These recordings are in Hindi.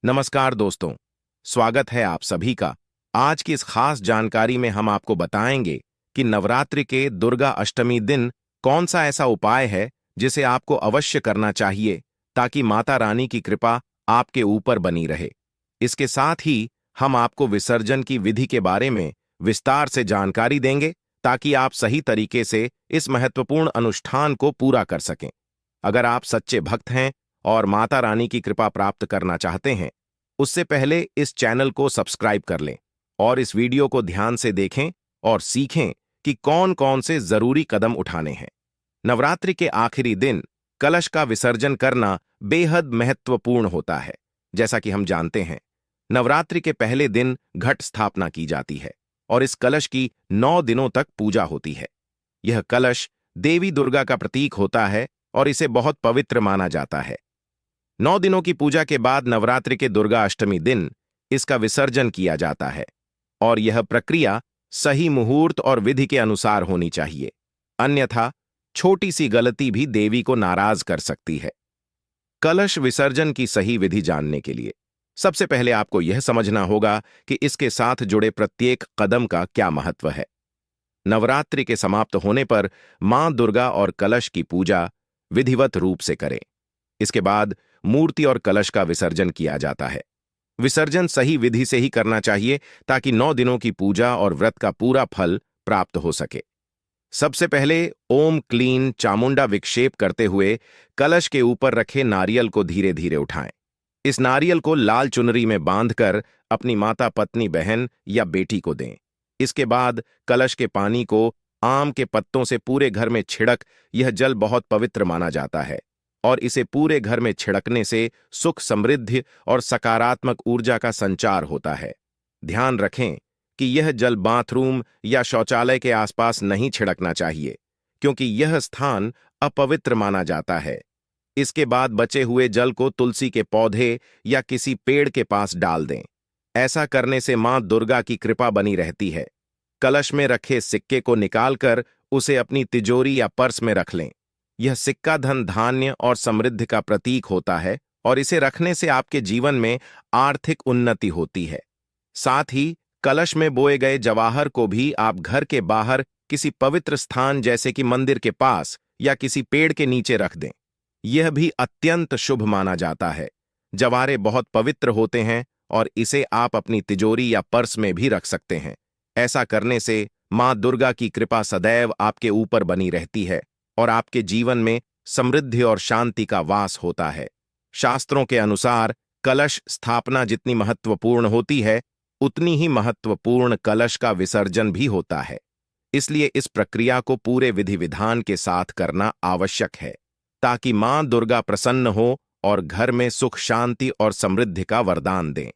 नमस्कार दोस्तों, स्वागत है आप सभी का। आज की इस खास जानकारी में हम आपको बताएंगे कि नवरात्रि के दुर्गा अष्टमी दिन कौन सा ऐसा उपाय है जिसे आपको अवश्य करना चाहिए ताकि माता रानी की कृपा आपके ऊपर बनी रहे। इसके साथ ही हम आपको विसर्जन की विधि के बारे में विस्तार से जानकारी देंगे ताकि आप सही तरीके से इस महत्वपूर्ण अनुष्ठान को पूरा कर सकें। अगर आप सच्चे भक्त हैं और माता रानी की कृपा प्राप्त करना चाहते हैं, उससे पहले इस चैनल को सब्सक्राइब कर लें और इस वीडियो को ध्यान से देखें और सीखें कि कौन कौन से जरूरी कदम उठाने हैं। नवरात्रि के आखिरी दिन कलश का विसर्जन करना बेहद महत्वपूर्ण होता है। जैसा कि हम जानते हैं, नवरात्रि के पहले दिन घट स्थापना की जाती है और इस कलश की 9 दिनों तक पूजा होती है। यह कलश देवी दुर्गा का प्रतीक होता है और इसे बहुत पवित्र माना जाता है। 9 दिनों की पूजा के बाद नवरात्रि के दुर्गा अष्टमी दिन इसका विसर्जन किया जाता है और यह प्रक्रिया सही मुहूर्त और विधि के अनुसार होनी चाहिए, अन्यथा छोटी सी गलती भी देवी को नाराज कर सकती है। कलश विसर्जन की सही विधि जानने के लिए सबसे पहले आपको यह समझना होगा कि इसके साथ जुड़े प्रत्येक कदम का क्या महत्व है। नवरात्रि के समाप्त होने पर मां दुर्गा और कलश की पूजा विधिवत रूप से करें। इसके बाद मूर्ति और कलश का विसर्जन किया जाता है। विसर्जन सही विधि से ही करना चाहिए ताकि 9 दिनों की पूजा और व्रत का पूरा फल प्राप्त हो सके। सबसे पहले ओम क्लीन चामुंडा विक्षेप करते हुए कलश के ऊपर रखे नारियल को धीरे धीरे उठाएं। इस नारियल को लाल चुनरी में बांधकर अपनी माता, पत्नी, बहन या बेटी को दें। इसके बाद कलश के पानी को आम के पत्तों से पूरे घर में छिड़क। यह जल बहुत पवित्र माना जाता है और इसे पूरे घर में छिड़कने से सुख, समृद्धि और सकारात्मक ऊर्जा का संचार होता है। ध्यान रखें कि यह जल बाथरूम या शौचालय के आसपास नहीं छिड़कना चाहिए, क्योंकि यह स्थान अपवित्र माना जाता है। इसके बाद बचे हुए जल को तुलसी के पौधे या किसी पेड़ के पास डाल दें। ऐसा करने से मां दुर्गा की कृपा बनी रहती है। कलश में रखे सिक्के को निकालकर उसे अपनी तिजोरी या पर्स में रख लें। यह सिक्का धन, धान्य और समृद्धि का प्रतीक होता है और इसे रखने से आपके जीवन में आर्थिक उन्नति होती है। साथ ही कलश में बोए गए जवाहर को भी आप घर के बाहर किसी पवित्र स्थान जैसे कि मंदिर के पास या किसी पेड़ के नीचे रख दें। यह भी अत्यंत शुभ माना जाता है। जवारे बहुत पवित्र होते हैं और इसे आप अपनी तिजोरी या पर्स में भी रख सकते हैं। ऐसा करने से मां दुर्गा की कृपा सदैव आपके ऊपर बनी रहती है और आपके जीवन में समृद्धि और शांति का वास होता है। शास्त्रों के अनुसार कलश स्थापना जितनी महत्वपूर्ण होती है, उतनी ही महत्वपूर्ण कलश का विसर्जन भी होता है। इसलिए इस प्रक्रिया को पूरे विधि विधान के साथ करना आवश्यक है ताकि मां दुर्गा प्रसन्न हो और घर में सुख, शांति और समृद्धि का वरदान दें।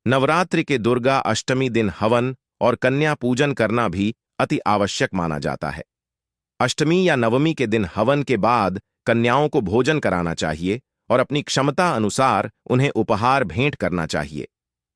नवरात्रि के दुर्गा अष्टमी दिन हवन और कन्या पूजन करना भी अति आवश्यक माना जाता है। अष्टमी या नवमी के दिन हवन के बाद कन्याओं को भोजन कराना चाहिए और अपनी क्षमता अनुसार उन्हें उपहार भेंट करना चाहिए।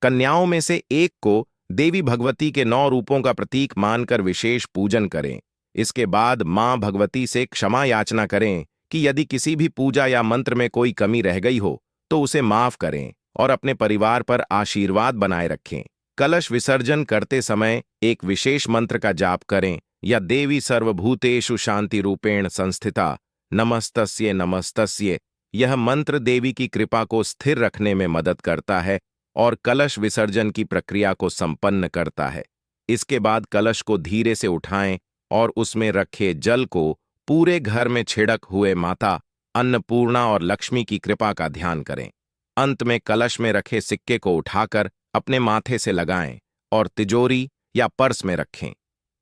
कन्याओं में से एक को देवी भगवती के 9 रूपों का प्रतीक मानकर विशेष पूजन करें। इसके बाद मां भगवती से क्षमा याचना करें कि यदि किसी भी पूजा या मंत्र में कोई कमी रह गई हो तो उसे माफ करें और अपने परिवार पर आशीर्वाद बनाए रखें। कलश विसर्जन करते समय एक विशेष मंत्र का जाप करें या देवी सर्वभूतेषु शांति रूपेण संस्थिता नमस्तस्ये नमस्तस्ये। यह मंत्र देवी की कृपा को स्थिर रखने में मदद करता है और कलश विसर्जन की प्रक्रिया को संपन्न करता है। इसके बाद कलश को धीरे से उठाएं और उसमें रखे जल को पूरे घर में छिड़क हुए माता अन्नपूर्णा और लक्ष्मी की कृपा का ध्यान करें। अंत में कलश में रखे सिक्के को उठाकर अपने माथे से लगाएं और तिजोरी या पर्स में रखें।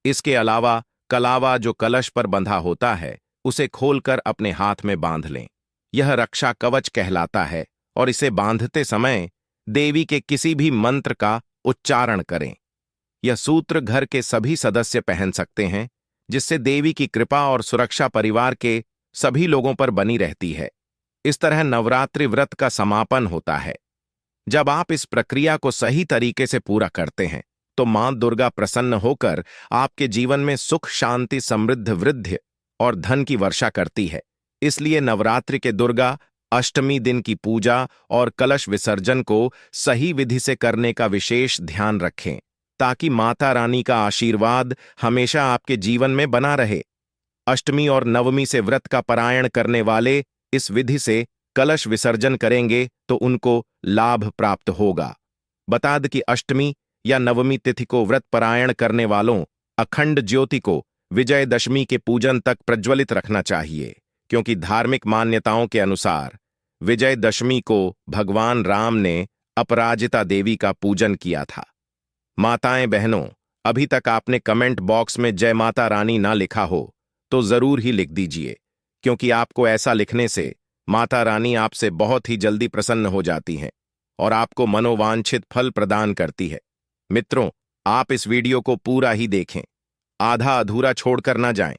इसके अलावा कलावा जो कलश पर बंधा होता है, उसे खोलकर अपने हाथ में बांध लें। यह रक्षा कवच कहलाता है और इसे बांधते समय देवी के किसी भी मंत्र का उच्चारण करें। यह सूत्र घर के सभी सदस्य पहन सकते हैं, जिससे देवी की कृपा और सुरक्षा परिवार के सभी लोगों पर बनी रहती है। इस तरह नवरात्रि व्रत का समापन होता है। जब आप इस प्रक्रिया को सही तरीके से पूरा करते हैं तो मां दुर्गा प्रसन्न होकर आपके जीवन में सुख, शांति, समृद्धि, वृद्धि और धन की वर्षा करती है। इसलिए नवरात्रि के दुर्गा अष्टमी दिन की पूजा और कलश विसर्जन को सही विधि से करने का विशेष ध्यान रखें, ताकि माता रानी का आशीर्वाद हमेशा आपके जीवन में बना रहे। अष्टमी और नवमी से व्रत का पारायण करने वाले इस विधि से कलश विसर्जन करेंगे तो उनको लाभ प्राप्त होगा। बता दें कि अष्टमी या नवमी तिथि को व्रत पारायण करने वालों अखंड ज्योति को विजयदशमी के पूजन तक प्रज्वलित रखना चाहिए, क्योंकि धार्मिक मान्यताओं के अनुसार विजयदशमी को भगवान राम ने अपराजिता देवी का पूजन किया था। माताएं बहनों, अभी तक आपने कमेंट बॉक्स में जय माता रानी ना लिखा हो तो जरूर ही लिख दीजिए, क्योंकि आपको ऐसा लिखने से माता रानी आपसे बहुत ही जल्दी प्रसन्न हो जाती हैं और आपको मनोवांछित फल प्रदान करती है। मित्रों, आप इस वीडियो को पूरा ही देखें, आधा अधूरा छोड़कर ना जाएं।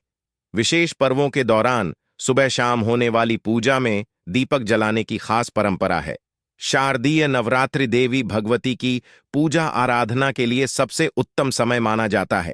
विशेष पर्वों के दौरान सुबह शाम होने वाली पूजा में दीपक जलाने की खास परंपरा है। शारदीय नवरात्रि देवी भगवती की पूजा आराधना के लिए सबसे उत्तम समय माना जाता है।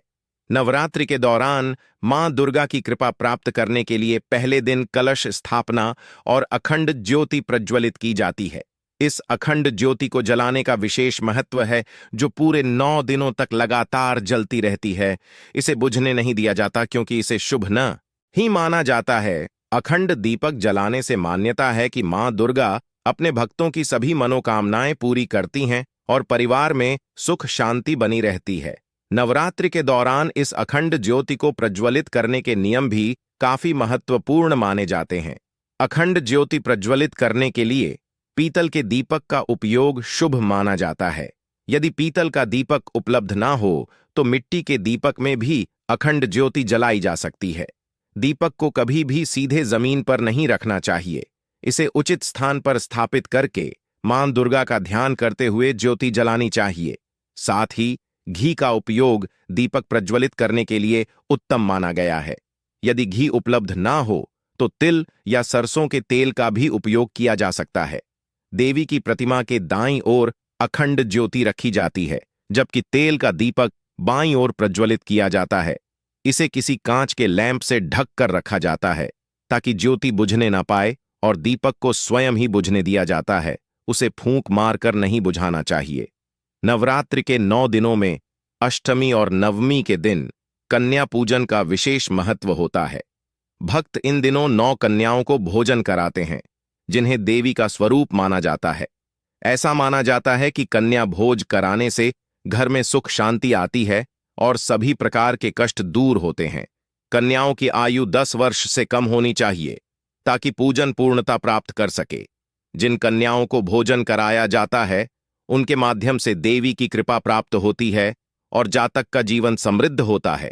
नवरात्रि के दौरान मां दुर्गा की कृपा प्राप्त करने के लिए पहले दिन कलश स्थापना और अखंड ज्योति प्रज्वलित की जाती है। इस अखंड ज्योति को जलाने का विशेष महत्व है, जो पूरे 9 दिनों तक लगातार जलती रहती है। इसे बुझने नहीं दिया जाता, क्योंकि इसे शुभ न ही माना जाता है। अखंड दीपक जलाने से मान्यता है कि मां दुर्गा अपने भक्तों की सभी मनोकामनाएं पूरी करती हैं और परिवार में सुख शांति बनी रहती है। नवरात्रि के दौरान इस अखंड ज्योति को प्रज्वलित करने के नियम भी काफी महत्वपूर्ण माने जाते हैं। अखंड ज्योति प्रज्वलित करने के लिए पीतल के दीपक का उपयोग शुभ माना जाता है। यदि पीतल का दीपक उपलब्ध ना हो तो मिट्टी के दीपक में भी अखंड ज्योति जलाई जा सकती है। दीपक को कभी भी सीधे जमीन पर नहीं रखना चाहिए। इसे उचित स्थान पर स्थापित करके मां दुर्गा का ध्यान करते हुए ज्योति जलानी चाहिए। साथ ही घी का उपयोग दीपक प्रज्वलित करने के लिए उत्तम माना गया है। यदि घी उपलब्ध ना हो तो तिल या सरसों के तेल का भी उपयोग किया जा सकता है। देवी की प्रतिमा के दाईं ओर अखंड ज्योति रखी जाती है, जबकि तेल का दीपक बाईं ओर प्रज्वलित किया जाता है। इसे किसी कांच के लैंप से ढक कर रखा जाता है, ताकि ज्योति बुझने ना पाए, और दीपक को स्वयं ही बुझने दिया जाता है। उसे फूंक मारकर नहीं बुझाना चाहिए। नवरात्रि के 9 दिनों में अष्टमी और नवमी के दिन कन्या पूजन का विशेष महत्व होता है। भक्त इन दिनों 9 कन्याओं को भोजन कराते हैं, जिन्हें देवी का स्वरूप माना जाता है। ऐसा माना जाता है कि कन्या भोज कराने से घर में सुख शांति आती है और सभी प्रकार के कष्ट दूर होते हैं। कन्याओं की आयु 10 वर्ष से कम होनी चाहिए, ताकि पूजन पूर्णता प्राप्त कर सके। जिन कन्याओं को भोजन कराया जाता है, उनके माध्यम से देवी की कृपा प्राप्त होती है और जातक का जीवन समृद्ध होता है।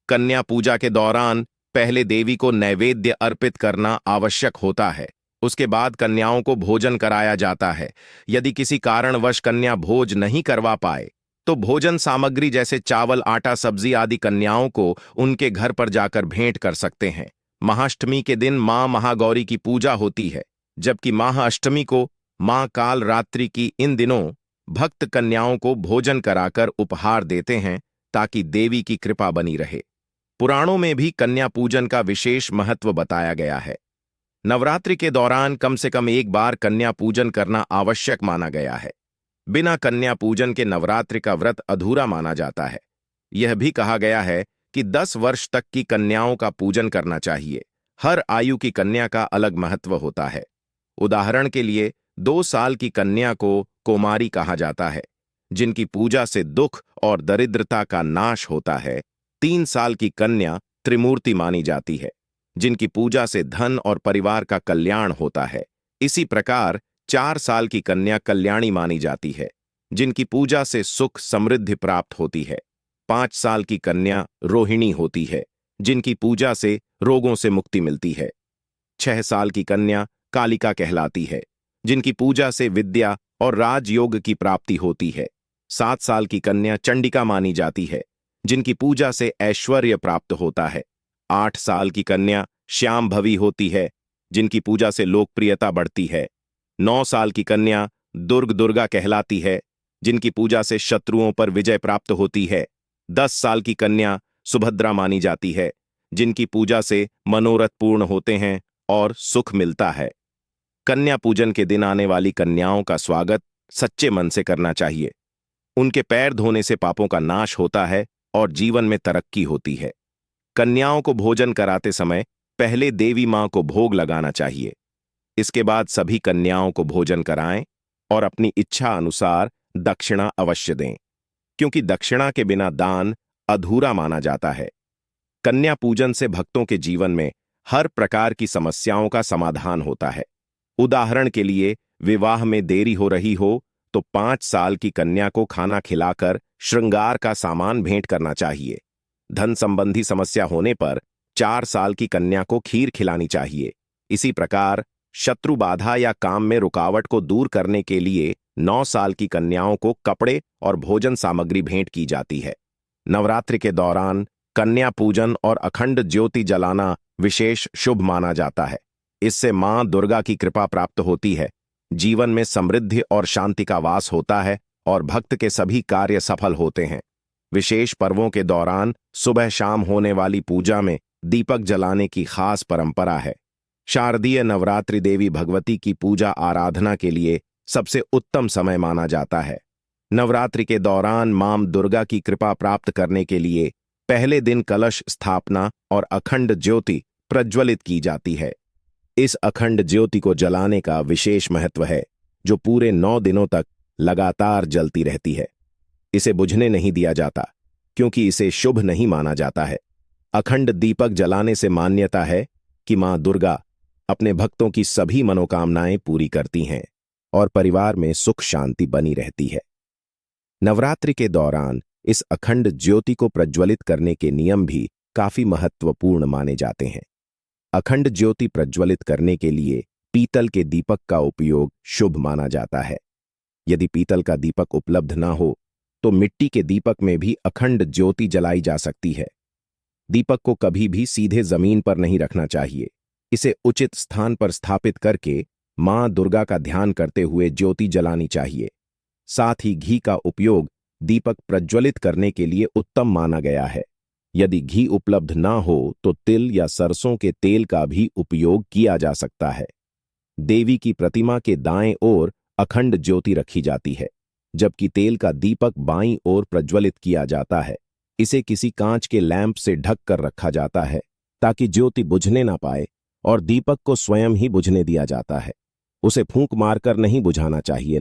कन्या पूजा के दौरान पहले देवी को नैवेद्य अर्पित करना आवश्यक होता है। उसके बाद कन्याओं को भोजन कराया जाता है। यदि किसी कारणवश कन्या भोज नहीं करवा पाए तो भोजन सामग्री जैसे चावल, आटा, सब्जी आदि कन्याओं को उनके घर पर जाकर भेंट कर सकते हैं। महाअष्टमी के दिन मां महागौरी की पूजा होती है, जबकि महाअष्टमी को मां काल रात्रि की। इन दिनों भक्त कन्याओं को भोजन कराकर उपहार देते हैं, ताकि देवी की कृपा बनी रहे। पुराणों में भी कन्या पूजन का विशेष महत्व बताया गया है। नवरात्रि के दौरान कम से कम एक बार कन्या पूजन करना आवश्यक माना गया है। बिना कन्या पूजन के नवरात्रि का व्रत अधूरा माना जाता है। यह भी कहा गया है कि 10 वर्ष तक की कन्याओं का पूजन करना चाहिए। हर आयु की कन्या का अलग महत्व होता है। उदाहरण के लिए 2 साल की कन्या को कुमारी कहा जाता है, जिनकी पूजा से दुख और दरिद्रता का नाश होता है। 3 साल की कन्या त्रिमूर्ति मानी जाती है, जिनकी पूजा से धन और परिवार का कल्याण होता है। इसी प्रकार 4 साल की कन्या कल्याणी मानी जाती है, जिनकी पूजा से सुख समृद्धि प्राप्त होती है। 5 साल की कन्या रोहिणी होती है, जिनकी पूजा से रोगों से मुक्ति मिलती है। 6 साल की कन्या कालिका कहलाती है, जिनकी पूजा से विद्या और राजयोग की प्राप्ति होती है। 7 साल की कन्या चंडिका मानी जाती है, जिनकी पूजा से ऐश्वर्य प्राप्त होता है। 8 साल की कन्या श्यामभवी होती है, जिनकी पूजा से लोकप्रियता बढ़ती है। 9 साल की कन्या दुर्गा कहलाती है, जिनकी पूजा से शत्रुओं पर विजय प्राप्त होती है। 10 साल की कन्या सुभद्रा मानी जाती है, जिनकी पूजा से मनोरथ पूर्ण होते हैं और सुख मिलता है। कन्या पूजन के दिन आने वाली कन्याओं का स्वागत सच्चे मन से करना चाहिए। उनके पैर धोने से पापों का नाश होता है और जीवन में तरक्की होती है। कन्याओं को भोजन कराते समय पहले देवी मां को भोग लगाना चाहिए। इसके बाद सभी कन्याओं को भोजन कराएं और अपनी इच्छा अनुसार दक्षिणा अवश्य दें, क्योंकि दक्षिणा के बिना दान अधूरा माना जाता है। कन्या पूजन से भक्तों के जीवन में हर प्रकार की समस्याओं का समाधान होता है। उदाहरण के लिए, विवाह में देरी हो रही हो तो 5 साल की कन्या को खाना खिलाकर श्रृंगार का सामान भेंट करना चाहिए। धन संबंधी समस्या होने पर 4 साल की कन्या को खीर खिलानी चाहिए। इसी प्रकार शत्रु बाधा या काम में रुकावट को दूर करने के लिए 9 साल की कन्याओं को कपड़े और भोजन सामग्री भेंट की जाती है। नवरात्रि के दौरान कन्या पूजन और अखंड ज्योति जलाना विशेष शुभ माना जाता है। इससे मां दुर्गा की कृपा प्राप्त होती है, जीवन में समृद्धि और शांति का वास होता है और भक्त के सभी कार्य सफल होते हैं। विशेष पर्वों के दौरान सुबह शाम होने वाली पूजा में दीपक जलाने की खास परंपरा है। शारदीय नवरात्रि देवी भगवती की पूजा आराधना के लिए सबसे उत्तम समय माना जाता है। नवरात्रि के दौरान मां दुर्गा की कृपा प्राप्त करने के लिए पहले दिन कलश स्थापना और अखंड ज्योति प्रज्वलित की जाती है। इस अखंड ज्योति को जलाने का विशेष महत्व है, जो पूरे 9 दिनों तक लगातार जलती रहती है। इसे बुझने नहीं दिया जाता, क्योंकि इसे शुभ नहीं माना जाता है। अखंड दीपक जलाने से मान्यता है कि मां दुर्गा अपने भक्तों की सभी मनोकामनाएं पूरी करती हैं और परिवार में सुख शांति बनी रहती है। नवरात्रि के दौरान इस अखंड ज्योति को प्रज्वलित करने के नियम भी काफी महत्वपूर्ण माने जाते हैं। अखंड ज्योति प्रज्वलित करने के लिए पीतल के दीपक का उपयोग शुभ माना जाता है। यदि पीतल का दीपक उपलब्ध ना हो तो मिट्टी के दीपक में भी अखंड ज्योति जलाई जा सकती है। दीपक को कभी भी सीधे जमीन पर नहीं रखना चाहिए। इसे उचित स्थान पर स्थापित करके मां दुर्गा का ध्यान करते हुए ज्योति जलानी चाहिए। साथ ही घी का उपयोग दीपक प्रज्वलित करने के लिए उत्तम माना गया है। यदि घी उपलब्ध ना हो तो तिल या सरसों के तेल का भी उपयोग किया जा सकता है। देवी की प्रतिमा के दाएं ओर अखंड ज्योति रखी जाती है, जबकि तेल का दीपक बाईं ओर प्रज्वलित किया जाता है। इसे किसी कांच के लैंप से ढक कर रखा जाता है ताकि ज्योति बुझने ना पाए, और दीपक को स्वयं ही बुझने दिया जाता है। उसे फूंक मारकर नहीं बुझाना चाहिए।